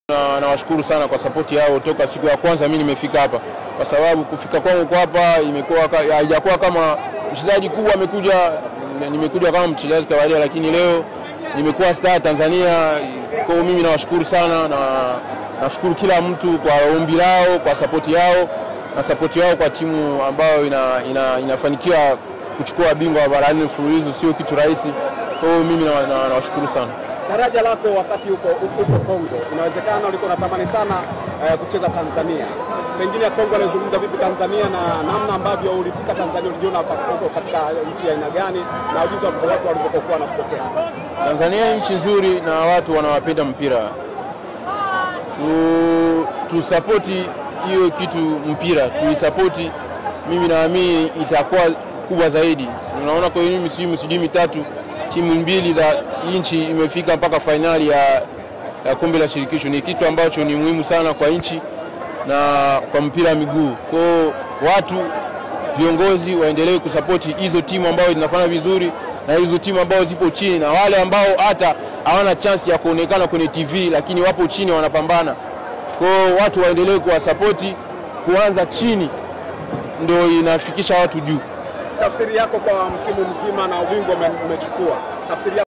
Nawashukuru sana kwa support yao toka siku ya kwanza mimi nimefika hapa, kwa sababu kufika kwangu kwa hapa imekuwa haijakuwa kama mchezaji kubwa amekuja, nimekuja kama mchezaji kawaida, lakini leo nimekuwa star Tanzania. Kwa mimi nawashukuru sana na nashukuru kila mtu kwa ombi lao, kwa support yao na support yao kwa timu ambayo inafanikiwa kuchukua bingwa barani mfululizo, sio kitu rahisi. Kwa mimi nawashukuru sana. Daraja lako wakati uko Kongo, inawezekana ulikuwa unatamani sana kucheza Tanzania. Pengine Kongo anazungumza vipi Tanzania na namna ambavyo ulifika Tanzania, ulijiona katika nchi ya aina gani na ujuzi wa watu walipokuwa na kupokea? Tanzania nchi nzuri na watu wanawapenda mpira. Tu support hiyo kitu mpira, tuisapoti. Mimi naamini itakuwa kubwa zaidi. Unaona kwa hiyo msimu mitatu timu mbili za nchi imefika mpaka finali ya kombe la shirikisho. Ni kitu ambacho ni muhimu sana kwa nchi na kwa mpira wa miguu. Kwa watu viongozi waendelee kusapoti hizo timu ambazo zinafanya vizuri na hizo timu ambazo zipo chini, na wale ambao hata hawana chance ya kuonekana kwenye TV lakini wapo chini wanapambana. Kwa watu waendelee kuwasapoti, kuanza chini ndio inafikisha watu juu. Tafsiri yako kwa msimu mzima na ubingwa umechukua, tafsiri